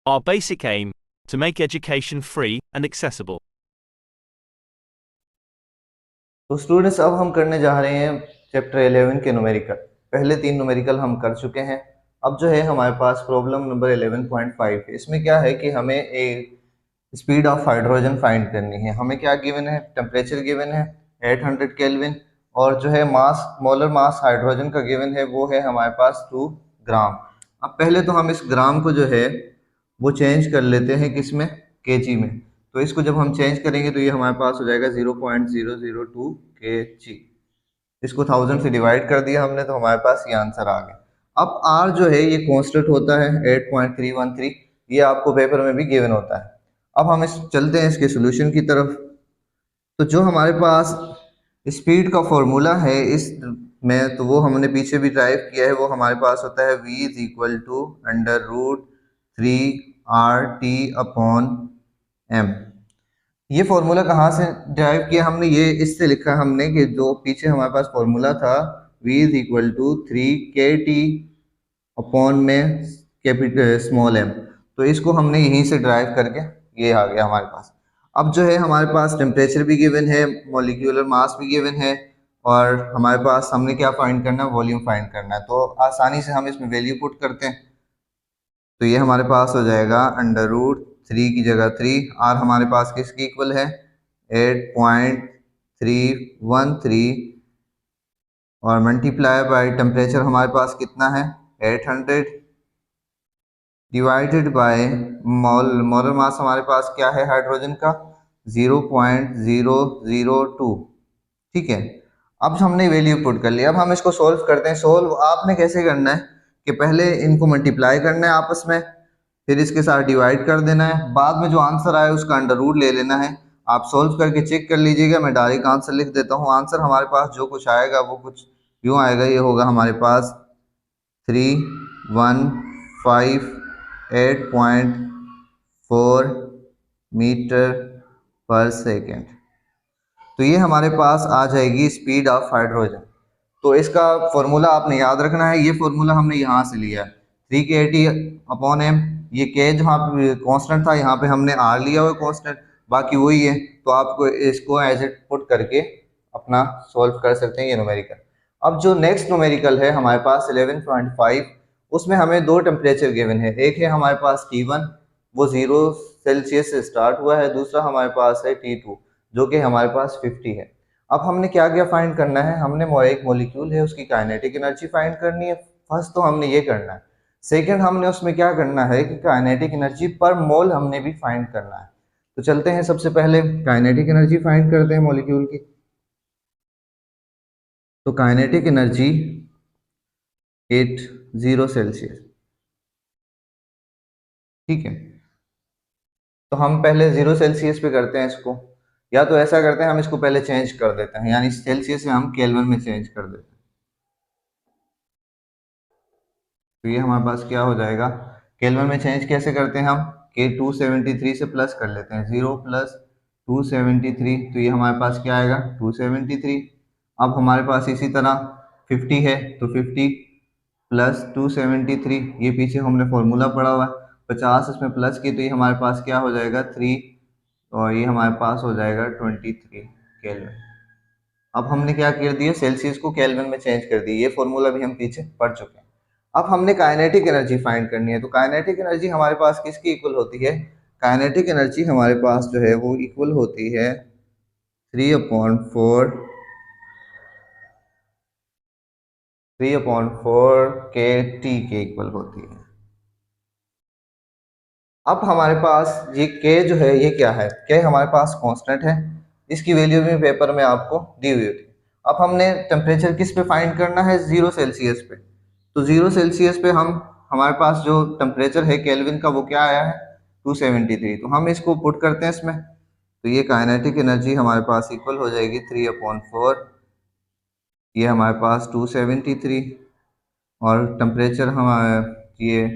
Our basic aim, to make education free and accessible. तो students अब हम करने जा रहे हैं चैप्टर 11 के न्यूमेरिकल। पहले 3 न्यूमेरिकल हम कर चुके हैं। अब जो है हमारे पास प्रॉब्लम नंबर 11.5 है। इसमें क्या है कि हमें एक स्पीड ऑफ हाइड्रोजन फाइंड करनी है। हमें क्या गिवन है, टेम्परेचर गिवन है 800 केल्विन, और जो है मास, मोलर मास हाइड्रोजन का गिवन है वो है हमारे पास 2 ग्राम। अब पहले तो हम इस ग्राम को जो है वो चेंज कर लेते हैं किस में, केजी में। तो इसको जब हम चेंज करेंगे तो ये हमारे पास हो जाएगा 0.002 kg। इसको 1000 से डिवाइड कर दिया हमने तो हमारे पास ये आंसर आ गया। अब आर जो है ये कांस्टेंट होता है 8.313, ये आपको पेपर में भी गिवन होता है। अब हम इस चलते हैं इसके सोल्यूशन की तरफ। तो जो हमारे पास स्पीड का फॉर्मूला है इस में, तो वो हमने पीछे भी ड्राइव किया है। वो हमारे पास होता है v is equal to √3RT/m। ये फॉर्मूला कहाँ से ड्राइव किया हमने, ये इससे लिखा हमने कि जो पीछे हमारे पास फॉर्मूला था v is equal to 3KT/ में कैपिटल स्मॉल m, तो इसको हमने यहीं से ड्राइव करके ये आ गया हमारे पास। अब जो है हमारे पास टेम्परेचर भी गिवन है, मॉलिक्यूलर मास भी गिवन है, और हमारे पास हमने क्या फाइंड करना है, वॉल्यूम फाइंड करना है। तो आसानी से हम इसमें वैल्यू पुट करते हैं। तो ये हमारे पास हो जाएगा √3 की जगह 3, आर हमारे पास किसकी इक्वल है 8.313, और मल्टीप्लाई बाय टेम्परेचर हमारे पास कितना है 800, डिवाइडेड बाय मोलर मास हमारे पास क्या है हाइड्रोजन का 0.002। ठीक है, अब हमने वैल्यू पुट कर लिया। अब हम इसको सोल्व करते हैं। सोल्व आपने कैसे करना है कि पहले इनको मल्टीप्लाई करना है आपस में, फिर इसके साथ डिवाइड कर देना है, बाद में जो आंसर आए उसका अंडर रूट ले लेना है। आप सोल्व करके चेक कर लीजिएगा, मैं डायरेक्ट आंसर लिख देता हूँ। आंसर हमारे पास जो कुछ आएगा वो कुछ यूँ आएगा, ये होगा हमारे पास 3158.4 मीटर पर सेकेंड। तो ये हमारे पास आ जाएगी स्पीड ऑफ हाइड्रोजन। तो इसका फॉर्मूला आपने याद रखना है, ये फॉर्मूला हमने यहाँ से लिया है 3KT/m। ये के जहाँ पे कांस्टेंट था, यहाँ पे हमने आर लिया हुआ कांस्टेंट, बाकी वही है। तो आपको इसको एज इट पुट करके अपना सॉल्व कर सकते हैं ये न्यूमेरिकल। अब जो नेक्स्ट न्यूमेरिकल है हमारे पास 11.5, उसमें हमें 2 टेम्परेचर गिवन है। एक है हमारे पास T1, वो 0 सेल्सियस से स्टार्ट हुआ है। दूसरा हमारे पास है T2 जो कि हमारे पास 50 है। अब हमने क्या क्या फाइंड करना है, हमने एक मॉलिक्यूल है उसकी काइनेटिक एनर्जी फाइंड करनी है। फर्स्ट तो हमने ये करना है। सेकंड हमने उसमें क्या करना है कि काइनेटिक एनर्जी पर मोल हमने भी फाइंड करना है। तो चलते हैं, सबसे पहले काइनेटिक एनर्जी फाइंड करते हैं मॉलिक्यूल की। तो काइनेटिक एनर्जी 80 सेल्सियस। ठीक है, तो हम पहले 0 सेल्सियस पे करते हैं इसको, या तो ऐसा करते हैं हम इसको पहले चेंज कर देते हैं, यानी सेल्सियस से हम केल्विन में चेंज कर देते हैं। तो ये हमारे पास क्या हो जाएगा, केल्विन में चेंज कैसे करते हैं हम, के 273 से प्लस कर लेते हैं, 0 + 273, तो ये हमारे पास क्या आएगा 273। अब हमारे पास इसी तरह 50 है, तो 50 + 273, ये पीछे हमने फॉर्मूला पढ़ा हुआ है, 50 इसमें प्लस की तो ये हमारे पास क्या हो जाएगा 3, और ये हमारे पास हो जाएगा 23 केल्विन। अब हमने क्या कर दिया, सेल्सियस को केल्विन में चेंज कर दिया। ये फॉर्मूला भी हम पीछे पढ़ चुके हैं। अब हमने काइनेटिक एनर्जी फाइंड करनी है। तो काइनेटिक एनर्जी हमारे पास किसकी इक्वल होती है, काइनेटिक एनर्जी हमारे पास जो है वो इक्वल होती है 3/4 KT के इक्वल होती है। अब हमारे पास ये के जो है ये क्या है, के हमारे पास कांस्टेंट है, इसकी वैल्यू भी पेपर में आपको दी हुई होती है। अब हमने टेम्परेचर किस पे फाइंड करना है, 0 सेल्सियस पे। तो 0 सेल्सियस पे हम, हमारे पास जो टेम्परेचर है केल्विन का वो क्या आया है 273, तो हम इसको पुट करते हैं इसमें। तो ये काइनेटिक एनर्जी हमारे पास इक्वल हो जाएगी 3/4, ये हमारे पास 273, और टेम्परेचर हमारे ये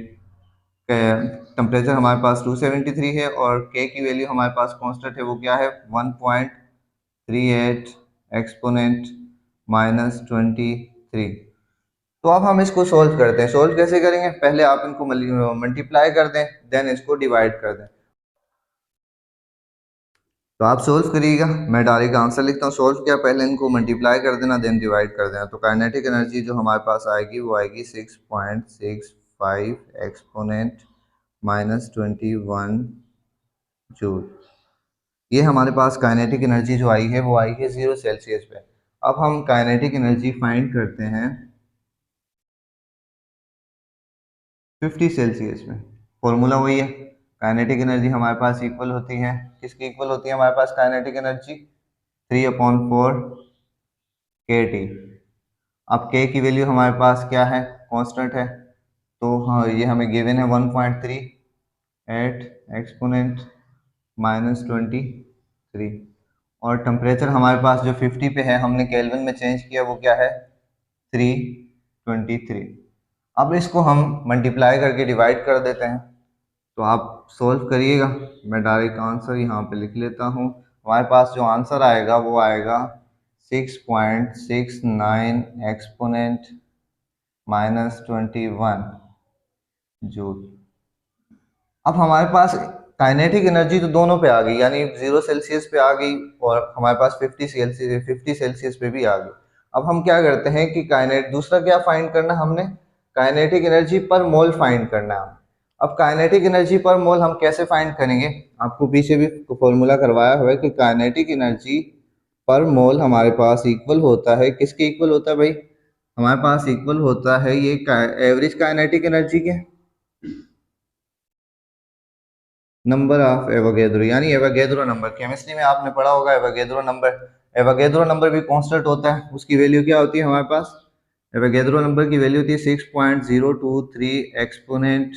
टेम्परेचर हमारे पास 273 है, और के की वैल्यू हमारे पास कांस्टेंट है, वो क्या है 1.38 एक्सपोनेंट -23। तो अब हम इसको सोल्व करते हैं। सोल्व कैसे करेंगे, पहले आप इनको मल्टीप्लाई कर दें, देन इसको डिवाइड कर दें। तो आप सोल्व करिएगा, मैं डायरेक्ट आंसर लिखता हूँ। सोल्व किया, पहले इनको मल्टीप्लाई कर देना, देन डिवाइड कर देना। तो काइनेटिक एनर्जी जो हमारे पास आएगी वो आएगी 6.65 एक्सपोनेंट -21 जूल। ये हमारे पास काइनेटिक एनर्जी जो आई है वो आई है 0 सेल्सियस पे। अब हम काइनेटिक एनर्जी फाइंड करते हैं 50 सेल्सियस में। फॉर्मूला वही है, काइनेटिक एनर्जी हमारे पास इक्वल होती है, किसकी इक्वल होती है हमारे पास काइनेटिक एनर्जी, 3/4 kT। अब k की वैल्यू हमारे पास क्या है, कांस्टेंट है। तो हाँ, ये हमें गिवन है 1.3 एट एक्सपोनेंट -23। और टेम्परेचर हमारे पास जो 50 पे है, हमने केल्विन में चेंज किया, वो क्या है 323। अब इसको हम मल्टीप्लाई करके डिवाइड कर देते हैं। तो आप सोल्व करिएगा, मैं डायरेक्ट आंसर यहाँ पे लिख लेता हूँ। हमारे पास जो आंसर आएगा वो आएगा 6.69 एक्सपोनेंट -21 जूल। अब हमारे पास काइनेटिक एनर्जी तो दोनों पे आ गई, यानी 0 सेल्सियस पे आ गई और हमारे पास 50 सेल्सियस पे भी आ गई। अब हम क्या करते हैं कि काइनेट दूसरा क्या फाइंड करना, हमने काइनेटिक एनर्जी पर मोल फाइंड करना है। अब काइनेटिक एनर्जी पर मोल हम कैसे फाइंड करेंगे, आपको पीछे भी फॉर्मूला करवाया हुआ है कि काइनेटिक एनर्जी पर मोल हमारे पास इक्वल होता है, किसके इक्वल होता है भाई, हमारे पास इक्वल होता है ये एवरेज काइनेटिक एनर्जी के नंबर ऑफ एवोगैड्रो, यानी एवोगैड्रो नंबर। केमिस्ट्री में आपने पढ़ा होगा एवोगैड्रो नंबर। एवोगैड्रो नंबर भी कांस्टेंट होता है, उसकी वैल्यू क्या होती है हमारे पास, एवोगैड्रो नंबर की वैल्यू होती है 6.023 एक्सपोनेंट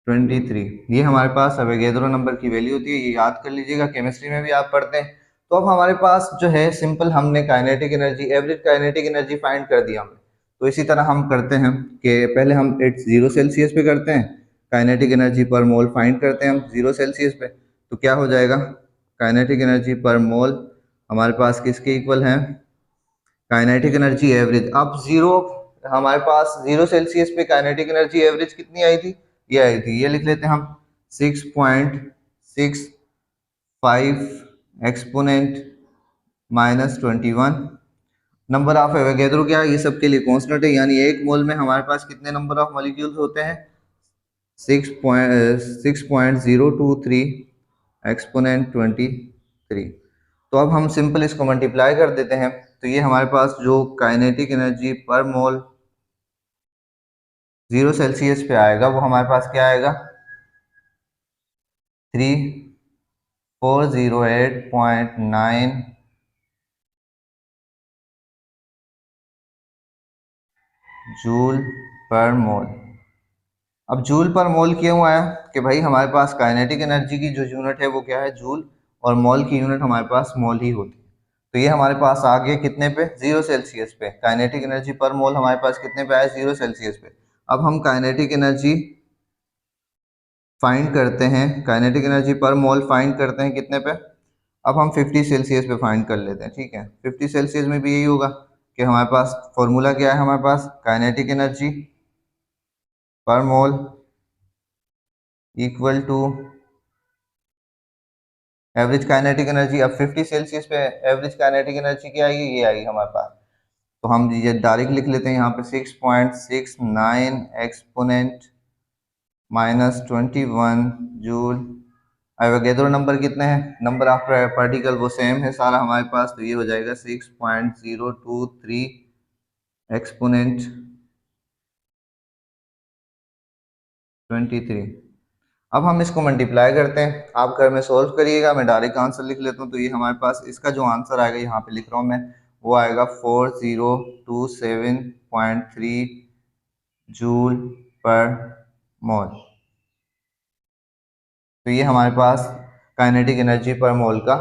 23। ये हमारे पास एवोगैड्रो नंबर की वैल्यू होती है, ये याद कर लीजिएगा, केमिस्ट्री में भी आप पढ़ते हैं। तो अब हमारे पास जो है सिंपल, हमने kinetic energy, average kinetic energy find कर दिया हमने। तो इसी तरह हम करते हैं कि पहले हम 0 सेल्सियस पे करते हैं, काइनेटिक एनर्जी पर मोल फाइंड करते हैं हम 0 सेल्सियस पे। तो क्या हो जाएगा, काइनेटिक एनर्जी पर मोल हमारे पास किसके इक्वल है, काइनेटिक एनर्जी एवरेज। अब जीरो, हमारे पास 0 सेल्सियस पे काइनेटिक एनर्जी एवरेज कितनी आई थी, ये आई थी, ये लिख लेते हैं हम 6.65 एक्सपोनेंट -21। नंबर ऑफ एवोगैड्रो क्या है, ये सबके लिए कांस्टेंट है, यानी एक मोल में हमारे पास कितने नंबर ऑफ मॉलिक्यूल्स होते हैं, 6.023 एक्सपोनेंट 23। तो अब हम सिंपल इसको मल्टीप्लाई कर देते हैं। तो ये हमारे पास जो काइनेटिक एनर्जी पर मोल 0 सेल्सियस पे आएगा वो हमारे पास क्या आएगा, 3408.9 जूल पर मोल। अब जूल पर मोल क्यों आया, कि भाई हमारे पास काइनेटिक एनर्जी की जो यूनिट है वो क्या है, जूल, और मोल की यूनिट हमारे पास मोल ही होती है। तो ये हमारे पास आ गया कितने पे, 0 सेल्सियस पे। काइनेटिक एनर्जी पर मोल हमारे पास कितने पे आया, 0 सेल्सियस पे। अब हम काइनेटिक एनर्जी फाइंड करते हैं, काइनेटिक एनर्जी पर मोल फाइंड करते हैं कितने पे, अब हम 50 सेल्सियस पे फाइंड कर लेते हैं, ठीक है। 50 सेल्सियस में भी यही होगा कि हमारे पास फॉर्मूला क्या है, हमारे पास काइनेटिक एनर्जी पर mole equal to average kinetic energy. अब 50 सेल्सियस पे एवरेज काइनेटिक एनर्जी क्या आएगी, ये आएगी हमारे पास। तो हम ये डायरेक्ट लिख लेते हैं यहाँ पे 6.69 एक्सपोनेंट -21 जूल। एवोगैड्रो नंबर कितने हैं, नंबर ऑफ पार्टिकल वो सेम है सारा हमारे पास, तो ये हो जाएगा 6.023 एक्सपोनेंट 23। अब हम इसको मल्टीप्लाई करते हैं, आप घर में सोल्व करिएगा, मैं डायरेक्ट आंसर लिख लेता हूँ। तो ये हमारे पास इसका जो आंसर आएगा, यहाँ पे लिख रहा हूँ मैं, वो आएगा 4027.3 जूल पर मोल। तो ये हमारे पास काइनेटिक एनर्जी पर मोल का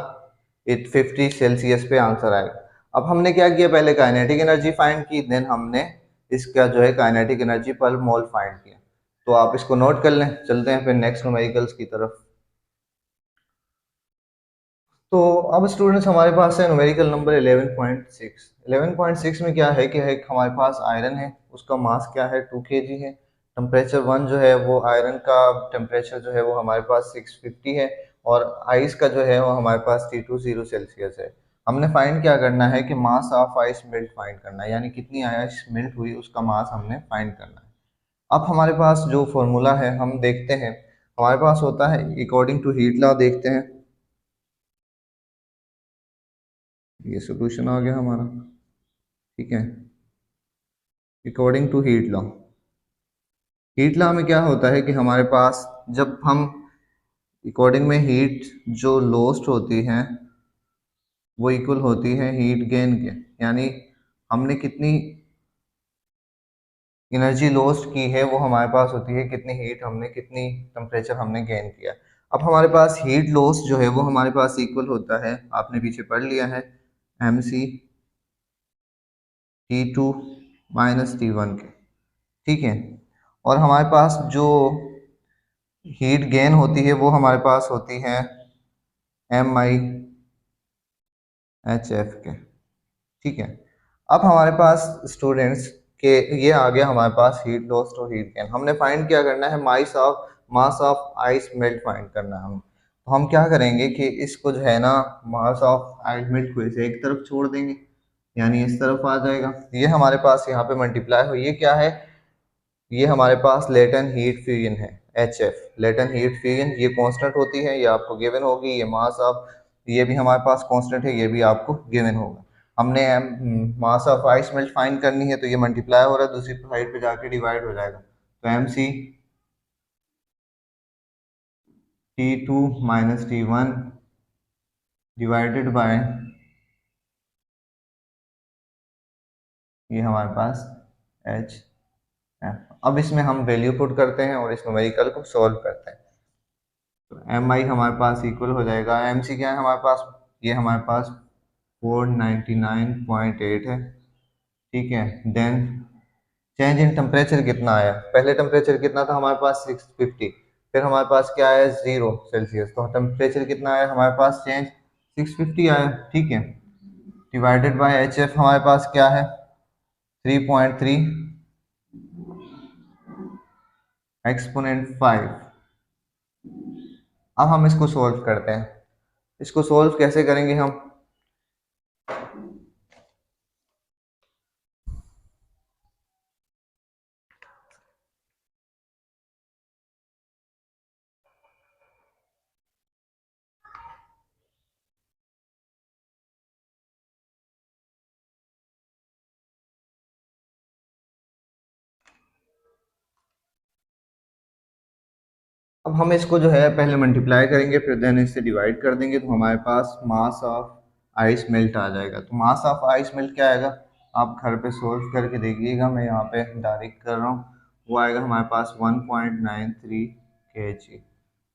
50 सेल्सियस पे आंसर आएगा। अब हमने क्या किया, पहले काइनेटिक एनर्जी फाइंड की, देन हमने इसका जो है काइनेटिक एनर्जी पर मोल फाइंड किया। तो आप इसको नोट कर लें, चलते हैं फिर नेक्स्ट न्यूमेरिकल्स की तरफ। तो अब स्टूडेंट्स हमारे पास है न्यूमेरिकल नंबर 11.6। 11.6 में क्या है कि एक हमारे पास आयरन है, उसका मास क्या है 2 kg है। टेम्परेचर 1 जो है वो आयरन का टेम्परेचर जो है वो हमारे पास 650 है, और आइस का जो है वो हमारे पास 320 सेल्सियस है। हमने फाइंड क्या करना है कि mass of ice melt find करना है, यानी कितनी आइस मेल्ट हुई उसका मास हमने फाइंड करना है। अब हमारे पास जो फॉर्मूला है हम देखते हैं, हमारे पास होता है अकॉर्डिंग टू हीट लॉ। देखते हैं, ये सोल्यूशन आ गया हमारा, ठीक है। अकॉर्डिंग टू हीट लॉ में क्या होता है कि हमारे पास जब हम अकॉर्डिंग में हीट जो लॉस्ट होती है वो इक्वल होती है हीट गेन के, यानी हमने कितनी एनर्जी लॉस्ट की है वो हमारे पास होती है कितनी हीट हमने, कितनी टेम्परेचर हमने गेन किया। अब हमारे पास हीट लॉस जो है वो हमारे पास इक्वल होता है, आपने पीछे पढ़ लिया है, mc T2 माइनस T1 के, ठीक है। और हमारे पास जो हीट गेन होती है वो हमारे पास होती है MIHF के, ठीक है। अब हमारे पास स्टूडेंट्स के ये आ गया हमारे पास हीट लॉस और हीट गेन। हमने फाइंड क्या करना है, mass of ice melt find करना है हम। तो हम क्या करेंगे कि इसको जो है ना मास ऑफ आइस मेल्ट को इसे एक तरफ छोड़ देंगे, यानी इस तरफ आ जाएगा। ये हमारे पास यहाँ पे मल्टीप्लाई हो, ये क्या है, ये हमारे पास लेटेंट हीट फ्यूजन है, HF लेटेंट हीट फ्यूजन। ये कांस्टेंट होती है, ये आपको गिवन होगी। ये मास ऑफ, ये भी हमारे पास कांस्टेंट है, ये भी आपको गिवन होगा। हमने mass of ice melt find करनी है, तो ये मल्टीप्लाई हो रहा है, दूसरी साइड पे जाके डिवाइड हो जाएगा। तो mc T2 minus T1 divided by ये हमारे पास HF। अब इसमें हम वैल्यू पुट करते हैं और इस न्यूमेरिकल को सॉल्व करते हैं। तो MI हमारे पास इक्वल हो जाएगा, MC क्या है हमारे पास, ये हमारे पास 499.8 है, ठीक है। देन चेंज इन टेम्परेचर कितना आया, पहले टेम्परेचर कितना था हमारे पास 650, फिर हमारे पास क्या आया 0 सेल्सियस, तो टेम्परेचर कितना आया हमारे पास चेंज 650 आया, ठीक है। डिवाइडेड बाय HF हमारे पास क्या है 3.3 एक्सपोनेंट 5। अब हम इसको सोल्व करते हैं। इसको सोल्व कैसे करेंगे हम, अब हम इसको जो है पहले मल्टीप्लाई करेंगे, फिर देन इससे डिवाइड कर देंगे, तो हमारे पास मास ऑफ आइस मेल्ट आ जाएगा। तो मास ऑफ आइस मेल्ट क्या आएगा, आप घर पे सोल्व करके देखिएगा, मैं यहाँ पे डायरेक्ट कर रहा हूँ। वो आएगा हमारे पास 1.93 kg,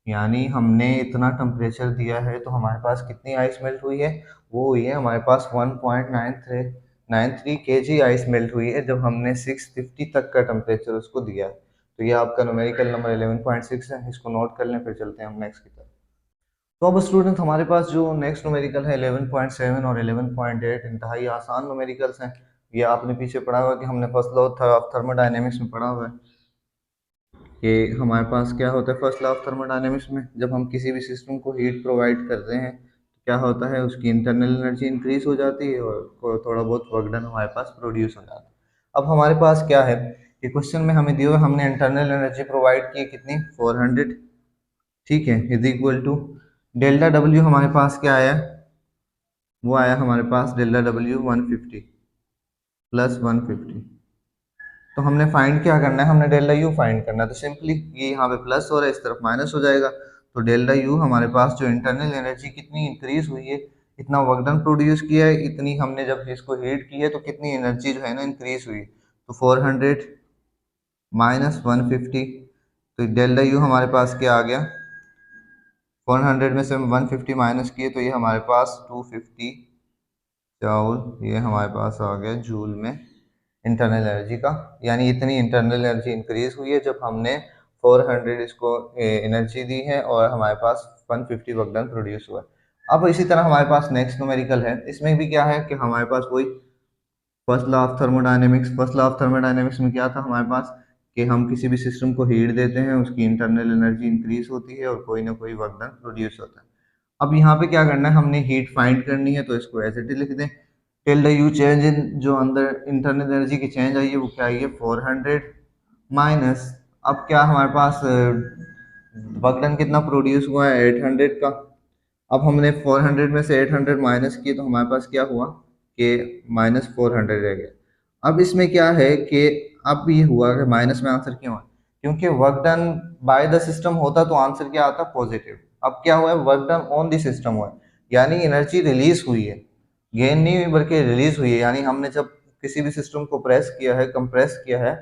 यानी हमने इतना टेम्परेचर दिया है तो हमारे पास कितनी आइस मेल्ट हुई है, वो हुई है हमारे पास 1.93 kg आइस मेल्ट हुई है, जब हमने 650 तक का टेम्परेचर उसको दिया है। तो ये आपका न्यूमेरिकल नंबर 11.6 है, इसको नोट कर लें, फिर चलते हैं हम नेक्स्ट की तरफ। तो अब स्टूडेंट हमारे पास जो नेक्स्ट न्यूमेरिकल है 11.7 और 11.8, इंतहाई आसान न्यूमेरिकल्स हैं। ये आपने पीछे पढ़ा हुआ है कि हमने फर्स्ट लॉ ऑफ थर्मोडायनेमिक्स में पढ़ा हुआ है कि हमारे पास क्या होता है फर्स्ट लॉ ऑफ थर्मोडायनेमिक्स में, जब हम किसी भी सिस्टम को हीट प्रोवाइड करते हैं तो क्या होता है, उसकी इंटरनल एनर्जी इंक्रीज हो जाती है और थोड़ा बहुत वर्क डन हमारे पास प्रोड्यूस हो जाता है। अब हमारे पास क्या है कि क्वेश्चन में हमें दिया हुआ, हमने इंटरनल एनर्जी प्रोवाइड की कितनी 400, ठीक है, is equal to delta W हमारे पास क्या आया, वो आया हमारे पास डेल्टा डब्ल्यू 150 प्लस 150। तो हमने फाइंड क्या करना है, हमने डेल्टा यू फाइंड करना है। तो सिंपली ये यहाँ पे प्लस हो रहा है, इस तरफ माइनस हो जाएगा। तो डेल्टा यू हमारे पास जो इंटरनल एनर्जी कितनी इंक्रीज हुई है, इतना वर्क डन प्रोड्यूस किया है, इतनी हमने जब इसको हीट की है तो कितनी एनर्जी जो है ना इंक्रीज हुई। तो 400 माइनस 150, तो डेल्टा यू हमारे पास क्या आ गया, 400 में से हम 150 माइनस किए तो ये हमारे पास 250 जूल, ये हमारे पास आ गया जूल में इंटरनल एनर्जी का, यानी इतनी इंटरनल एनर्जी इंक्रीज हुई है जब हमने 400 इसको एनर्जी दी है और हमारे पास 150 वर्क डन प्रोड्यूस हुआ है। अब इसी तरह हमारे पास नेक्स्ट न्यूमेरिकल है, इसमें भी क्या है कि हमारे पास वही first law of thermodynamics. First law of thermodynamics में क्या था हमारे पास कि हम किसी भी सिस्टम को हीट देते हैं, उसकी इंटरनल एनर्जी इंक्रीज होती है और कोई ना कोई वर्क डन प्रोड्यूस होता है। अब यहाँ पे क्या करना है, हमने हीट फाइंड करनी है, तो इसको एज इट इज लिख दें। Till the you change in, जो अंदर इंटरनल एनर्जी की चेंज आई है वो क्या आई है 400 माइनस, अब क्या हमारे पास वर्क डन कितना प्रोड्यूस हुआ है 800 का। अब हमने 400 में से 800 माइनस किए तो हमारे पास क्या हुआ कि -400 रह गया। अब इसमें क्या है कि अब ये हुआ कि माइनस में आंसर क्यों है, क्योंकि work done by the system होता तो आंसर क्या आता पॉजिटिव। अब क्या हुआ है, work done on the system हुआ है, यानी एनर्जी रिलीज हुई है, गेन नहीं हुई बल्कि रिलीज हुई है। यानी हमने जब किसी भी सिस्टम को प्रेस किया है, कंप्रेस किया है,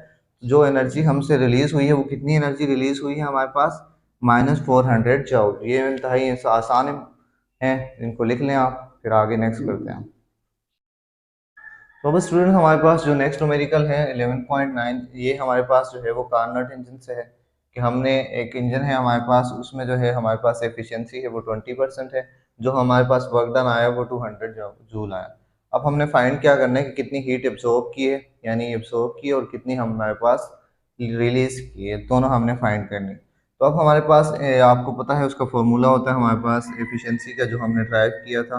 जो एनर्जी हमसे रिलीज हुई है वो कितनी एनर्जी रिलीज हुई है हमारे पास -400 जूल। ये इंतहाई आसान है, इनको लिख लें आप, फिर आगे नेक्स्ट करते हैं। तो बस स्टूडेंट हमारे पास जो नेक्स्ट न्यूमेरिकल है 11.9, ये हमारे पास जो है वो कार्नट इंजन से है कि हमने एक इंजन है हमारे पास, उसमें जो है हमारे पास एफिशिएंसी है वो 20% है, जो हमारे पास वर्क डन आया वो 200 जूल आया। अब हमने फाइंड क्या करना है कि कितनी हीट एब्जॉर्ब की है, यानी एब्जॉर्ब की, और कितनी हमारे पास रिलीज की है, दोनों हमने फाइंड करनी। तो अब हमारे पास आपको पता है उसका फॉर्मूला होता है हमारे पास एफिशिएंसी का, जो हमने ड्राइव किया था,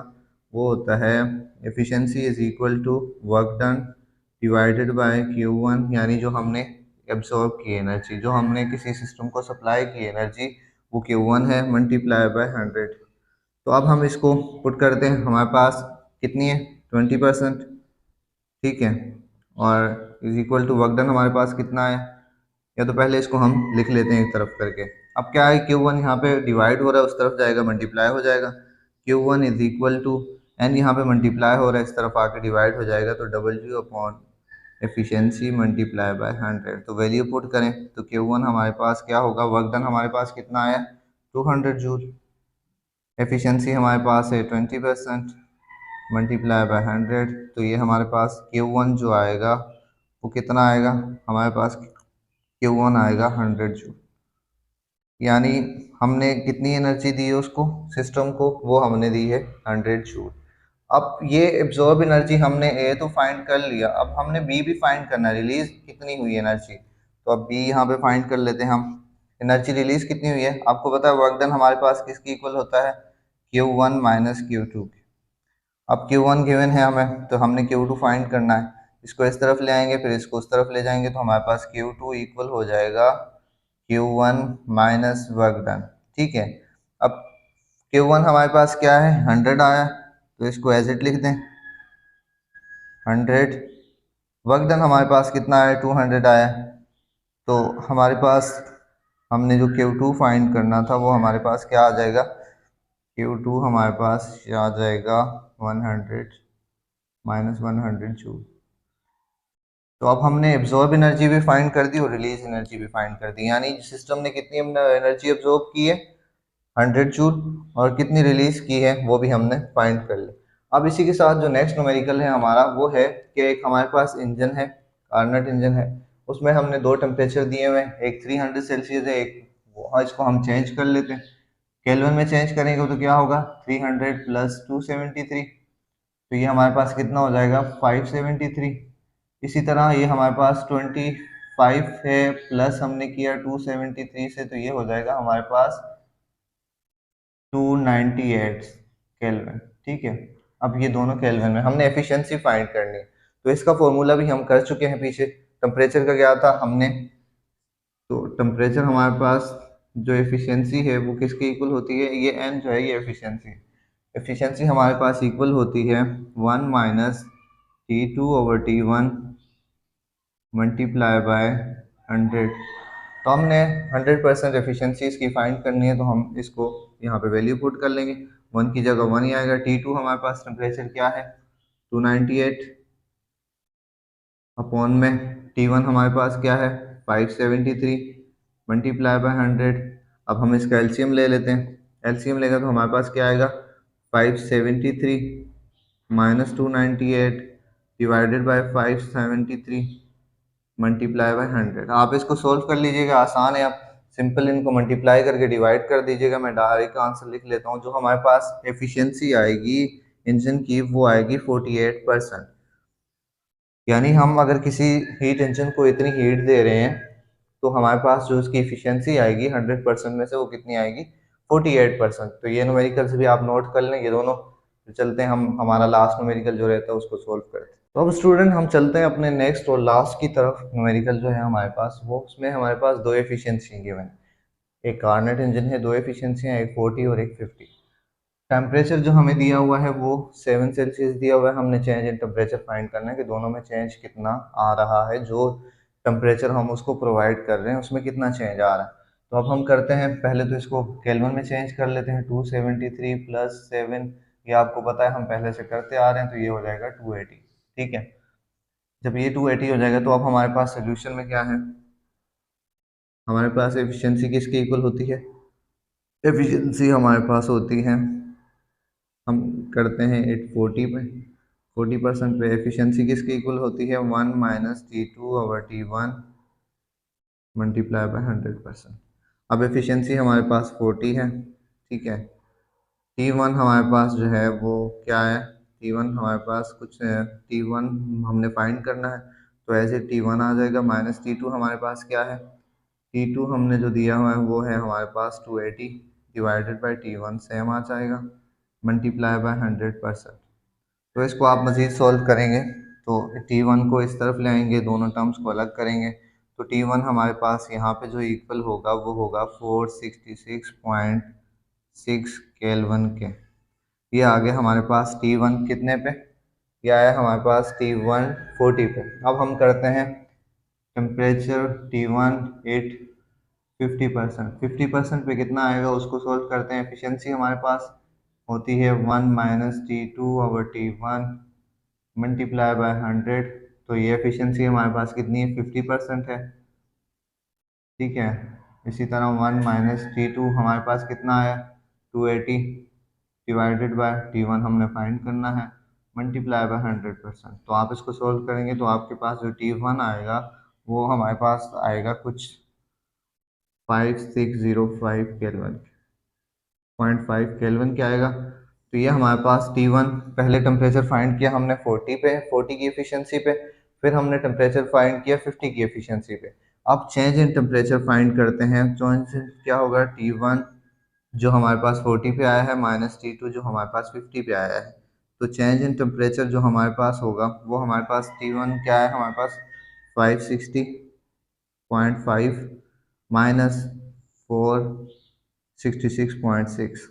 वो होता है efficiency is equal to work done divided by Q1, यानी जो हमने एब्जॉर्ब की एनर्जी, जो हमने किसी सिस्टम को सप्लाई की एनर्जी, वो Q1 है, मल्टीप्लाई बाय 100। तो अब हम इसको पुट करते हैं, हमारे पास कितनी है 20%, ठीक है, और is equal to work done हमारे पास कितना है, या तो पहले इसको हम लिख लेते हैं एक तरफ करके। अब क्या है Q1 यहाँ पे डिवाइड हो रहा है, उस तरफ जाएगा मल्टीप्लाई हो जाएगा, Q1 is equal to N, यहाँ पे मल्टीप्लाई हो रहा है, इस तरफ आके डिवाइड हो जाएगा, तो W upon efficiency multiply by 100। तो वैल्यू पुट करें तो Q1 हमारे पास क्या होगा, वर्क डन हमारे पास कितना आया 200 जूल, एफिशिएंसी हमारे पास है 20%, मल्टीप्लाई बाय 100, तो ये हमारे पास Q1 जो आएगा वो कितना आएगा हमारे पास, Q1 आएगा 100 जूल। यानी हमने कितनी एनर्जी दी है उसको, सिस्टम को, वो हमने दी है 100 जूल। अब ये एब्जॉर्ब एनर्जी हमने ए तो फाइंड कर लिया, अब हमने बी भी फाइंड करना है, रिलीज कितनी हुई एनर्जी। तो अब बी यहाँ पे फाइंड कर लेते हैं हम, एनर्जी रिलीज कितनी हुई है। आपको पता है वर्क डन हमारे पास किसकी इक्वल होता है, Q1 माइनस Q2। अब Q1 गिवन है हमें, तो हमने Q2 फाइंड करना है, इसको इस तरफ ले आएंगे, फिर इसको उस तरफ ले जाएंगे, तो हमारे पास Q2 इक्वल हो जाएगा Q1 माइनस वर्क डन, ठीक है। अब Q1 हमारे पास क्या है 100 आया, तो इसको एज इट लिख दें 100। वर्क डन हमारे पास कितना आया 200 आया, तो हमारे पास हमने जो Q2 फाइंड करना था वो हमारे पास क्या आ जाएगा, Q2 हमारे पास आ जाएगा 100 माइनस 100 जूल। तो अब हमने एब्जॉर्ब एनर्जी भी फाइंड कर दी और रिलीज एनर्जी भी फाइंड कर दी, यानी सिस्टम ने कितनी एनर्जी एब्जॉर्ब की है 100 जूल, और कितनी रिलीज की है वो भी हमने फाइंड कर ली। अब इसी के साथ जो नेक्स्ट न्यूमेरिकल है हमारा वो है कि एक हमारे पास इंजन है, कार्नट इंजन है, उसमें हमने दो टेम्परेचर दिए हुए हैं, एक 300 सेल्सियस है, एक इसको हम चेंज कर लेते हैं, केल्विन में चेंज करेंगे तो क्या होगा 300 प्लस 273, तो ये हमारे पास कितना हो जाएगा 573। इसी तरह ये हमारे पास 25 है, प्लस हमने किया 273 से, तो ये हो जाएगा हमारे पास 298 केल्विन, ठीक है। अब ये दोनों केल्विन में हमने एफिशिएंसी फाइंड करनी है, तो इसका फॉर्मूला भी हम कर चुके हैं पीछे। टेम्परेचर का क्या था हमने, तो टेम्परेचर हमारे पास जो एफिशिएंसी है वो किसकी इक्वल होती है, ये एन जो है ये एफिशिएंसी, एफिशिएंसी हमारे पास इक्वल होती है 1 माइनस T2/T1 मल्टीप्लाई बाय 100। तो हमने 100% एफिशिएंसी इसकी फाइंड करनी है, तो हम इसको यहाँ पे वैल्यू पुट कर लेंगे, 1 की जगह 1 ही आएगा। T2 हमारे पास टेम्परेचर क्या है 298 अपॉन में T1 हमारे पास क्या है 573 मल्टीप्लाई बाय 100। अब हम इसका एलसीएम ले लेते हैं, एलसीएम लेगा तो हमारे पास क्या आएगा 573 minus 298 divided by 573 multiply by 100। आप इसको सोल्व कर लीजिएगा, आसान है, आप सिंपल इनको मल्टीप्लाई करके डिवाइड कर दीजिएगा। मैं डायरेक्ट आंसर लिख लेता हूँ। जो हमारे पास एफिशिएंसी आएगी इंजन की वो आएगी 48%। यानी हम अगर किसी हीट इंजन को इतनी हीट दे रहे हैं तो हमारे पास जो उसकी एफिशिएंसी आएगी 100% में से वो कितनी आएगी 48%। तो ये न्यूमेरिकल से भी आप नोट कर लें ये दोनों। तो चलते हैं हम हमारा लास्ट न्यूमेरिकल जो रहता है उसको सोल्व करते हैं। तो अब स्टूडेंट हम चलते हैं अपने नेक्स्ट और लास्ट की तरफ। न्यूमेरिकल जो है हमारे पास वो उसमें हमारे पास दो एफिशिएंसी गिवन है। एक कार्नेट इंजन है, दो एफिशिएंसी है, एक 40 और एक 50। टेम्परेचर जो हमें दिया हुआ है वो 7 सेल्सियस दिया हुआ है। हमने चेंज इन टेम्परेचर फाइंड करना है कि दोनों में चेंज कितना आ रहा है। जो टेम्परेचर हम उसको प्रोवाइड कर रहे हैं उसमें कितना चेंज आ रहा है। तो अब हम करते हैं पहले तो इसको केल्विन में चेंज कर लेते हैं। 273 प्लस 7 ये आपको पता है हम पहले से करते आ रहे हैं, तो ये हो जाएगा 280। ठीक है, जब ये 280 हो जाएगा तो अब हमारे पास सोल्यूशन में क्या है, हमारे पास एफिशिएंसी किसके इक्वल होती है, एफिशिएंसी हमारे पास होती है, हम करते हैं 840 पे 40% पे एफिशिएंसी किसके इक्वल होती है 1 माइनस T2/T1 मल्टीप्लाई बाय 100%। अब एफिशिएंसी हमारे पास 40 है। ठीक है, T1 हमारे पास जो है वो क्या है, T1 हमारे पास कुछ है, T1 हमने फाइंड करना है तो ऐसे T1 आ जाएगा माइनस T2 हमारे पास क्या है, T2 हमने जो दिया हुआ है वो है हमारे पास 280 डिवाइडेड बाई T1 सेम आ जाएगा मल्टीप्लाई बाय 100%। तो इसको आप मज़ीद सॉल्व करेंगे तो T1 को इस तरफ ले आएंगे, दोनों टर्म्स को अलग करेंगे तो T1 हमारे पास यहाँ पे जो इक्वल होगा वो होगा 466.6 केल्विन के। ये आ गया हमारे पास T1 कितने पे, ये आया हमारे पास T1 40 पे। अब हम करते हैं टेम्परेचर T1 8 50% पे कितना आएगा उसको सोल्व करते हैं। एफिशिएंसी हमारे पास होती है 1 माइनस T2/T1 मल्टीप्लाई बाय 100। तो ये एफिशिएंसी हमारे पास कितनी है 50% है। ठीक है, इसी तरह 1 माइनस T2 हमारे पास कितना आया 280 डिवाइडेड बाय T1 हमने फाइंड करना है मल्टीप्लाई बाय 100%। तो आप इसको सोल्व करेंगे तो आपके पास जो T1 आएगा वो हमारे पास आएगा कुछ 5605 केल्विन, 0.5 केल्विन क्या आएगा। तो ये हमारे पास T1 पहले टेम्परेचर फाइंड किया हमने 40 पे, 40 की एफिशिएंसी पे, फिर हमने टेम्परेचर फाइंड किया 50 की एफिशिएंसी पे। अब चेंज इन टेम्परेचर फाइंड करते हैं। चेंज क्या होगा, T1 जो हमारे पास 40 पे आया है माइनस T2 जो हमारे पास 50 पे आया है। तो चेंज इन टेम्परेचर जो हमारे पास होगा वो हमारे पास T1 क्या है हमारे पास 560.5 माइनस 466.6।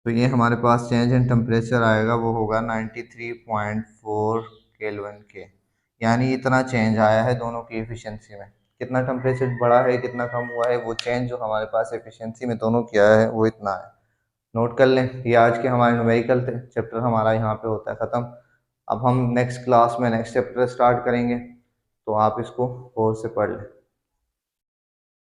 तो ये हमारे पास चेंज इन टेम्परेचर आएगा वो होगा 93.4 केल्विन के। यानी इतना चेंज आया है दोनों की एफिशिएंसी में। कितना टेम्परेचर बढ़ा है कितना कम हुआ है, वो चेंज जो हमारे पास एफिशिएंसी में दोनों किया है वो इतना है। नोट कर लें, ये आज के हमारे न्यूमेरिकल थे। चैप्टर हमारा यहाँ पे होता है ख़त्म। अब हम नेक्स्ट क्लास में नेक्स्ट चैप्टर स्टार्ट करेंगे तो आप इसको गौर से पढ़ लें।